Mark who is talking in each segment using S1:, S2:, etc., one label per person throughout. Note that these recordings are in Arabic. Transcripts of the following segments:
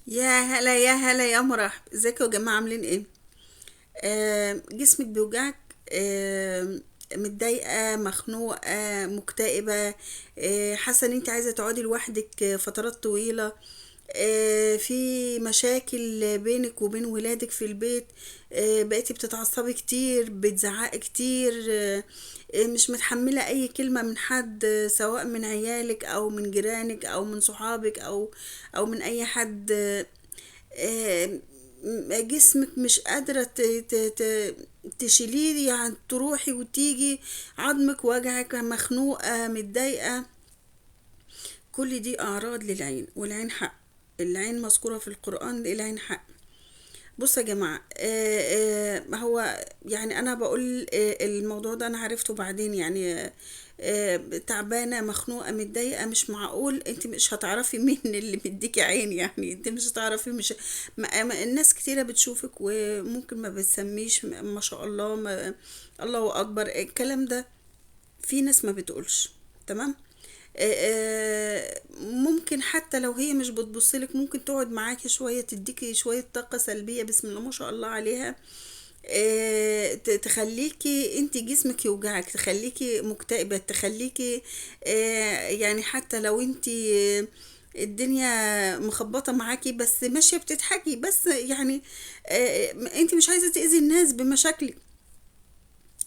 S1: يا هلا يا هلا يا مرحب، ازيكم يا جماعة؟ عاملين ايه؟ جسمك بيوجعك؟ متضايقة، مخنوقة، مكتئبة؟ حاسة ان انت عايزة تقعدي لوحدك فترات طويلة؟ في مشاكل بينك وبين ولادك في البيت؟ بقيتي بتتعصبي كتير، بتزعقي كتير، مش متحملة اي كلمة من حد، سواء من عيالك او من جيرانك او من صحابك او من اي حد. آه، جسمك مش قادرة تشيليه، يعني تروحي وتيجي، عظمك وجعك، مخنوقة، متضايقة. كل دي أعراض للعين، والعين حق. العين مذكورة في القرآن، العين حق. بصوا يا جماعة، هو يعني أنا بقول الموضوع ده أنا عرفته بعدين، يعني تعبانة، مخنوقة، متضايقة، مش معقول انت مش هتعرفي مين اللي مديكي عين، يعني انت مش هتعرفي، مش الناس كتيرة بتشوفك وممكن ما بتسميش، ما شاء الله، ما الله أكبر الكلام ده، في ناس ما بتقولش. تمام. ممكن حتى لو هي مش بتبصلك، ممكن تقعد معاكي شوية، تديكي شوية طاقة سلبية، بسم الله ما شاء الله عليها، تخليكي انت جسمك يوجعك، تخليكي مكتئبة، تخليكي يعني حتى لو انت الدنيا مخبطة معاكي بس ماشية بتضحكي، بس يعني انت مش عايزة تأذي الناس بمشاكلك،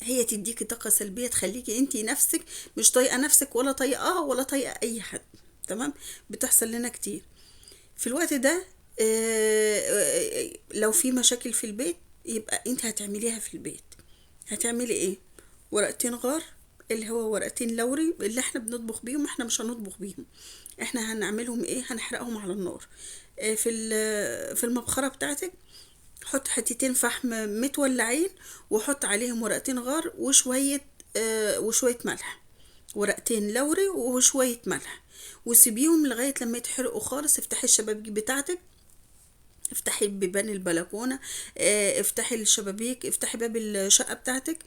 S1: هي تديكي طاقة سلبية تخليكي انتي نفسك مش طايقة نفسك، ولا طايقاها، ولا طايقة اي حد. تمام. بتحصل لنا كتير في الوقت ده. لو في مشاكل في البيت، يبقى انت هتعمليها في البيت. هتعملي ايه؟ ورقتين غار، اللي هو ورقتين لوري اللي احنا بنطبخ بيهم، احنا مش هنطبخ بيهم، احنا هنعملهم ايه، هنحرقهم على النار. في المبخرة بتاعتك، حط حتتين فحم متولعين، وحط عليهم ورقتين غار وشوية ملح، ورقتين لوري وشوية ملح، وسيبيهم لغاية لما يتحرقوا خالص. افتحي الشبابيك بتاعتك، افتحي بيبان البلكونة، افتحي الشبابيك، افتحي باب الشقة بتاعتك،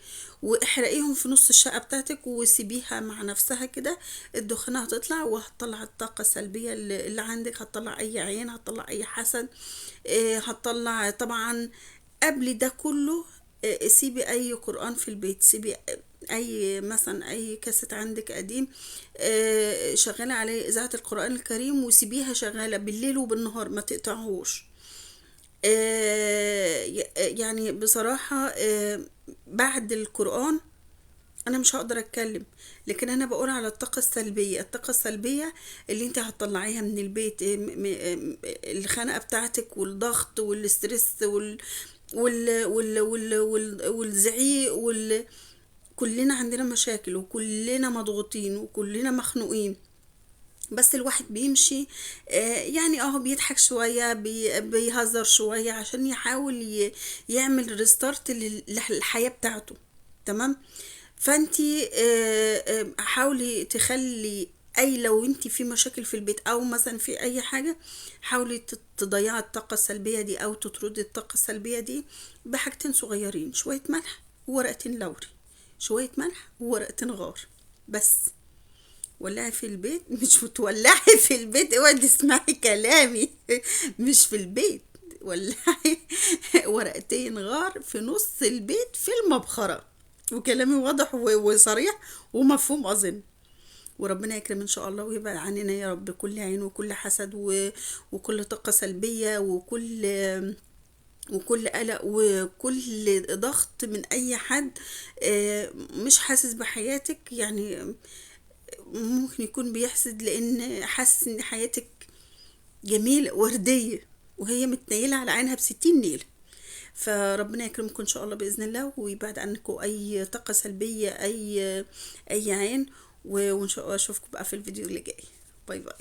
S1: واحرقيهم في نص الشقة بتاعتك، وسيبيها مع نفسها كده. الدخانة هتطلع وهتطلع الطاقة السلبية اللي عندك، هتطلع اي عين، هتطلع اي حسد، هتطلع طبعا. قبل ده كله سيبي اي قرآن في البيت، سيبي اي مثلا اي كاسيت عندك قديم، شغالة عليه اذاعة القرآن الكريم، وسيبيها شغالة بالليل وبالنهار، ما تقطعهوش. يعني بصراحة بعد القرآن أنا مش هقدر أتكلم، لكن أنا بقول على الطاقة السلبية، الطاقة السلبية اللي انت هتطلعيها من البيت، الخنقة بتاعتك والضغط والسترس والزعيق كلنا عندنا مشاكل، وكلنا مضغوطين، وكلنا مخنوقين. بس الواحد بيمشي، يعني بيضحك شوية، بيهزر شوية عشان يحاول يعمل ريستارت للحياة بتاعته. تمام. فانتي حاولي تخلي، اي لو انتي في مشاكل في البيت او مثلا في اي حاجة، حاولي تضيعي الطاقة السلبية دي او تطردي الطاقة السلبية دي بحاجتين صغيرين: شوية ملح وورقتين لوري، شوية ملح وورقتين غار بس. ولعي في البيت، مش بتولعي في البيت، اوعي تسمعي كلامي مش في البيت، ولعي ورقتين غار في نص البيت في المبخرة. وكلامي واضح وصريح ومفهوم أظن. وربنا يكرم إن شاء الله، ويبعد عننا يا رب كل عين وكل حسد وكل طاقة سلبية وكل قلق وكل ضغط من أي حد مش حاسس بحياتك، يعني ممكن يكون بيحسد لان حاسس ان حياتك جميلة وردية، وهي متنيلة على عينها بستين نيلة. فربنا يكرمكم ان شاء الله باذن الله، ويبعد عنكم اي طاقة سلبية، اي عين. وان شاء الله اشوفكم بقى في الفيديو اللي جاي. باي باي.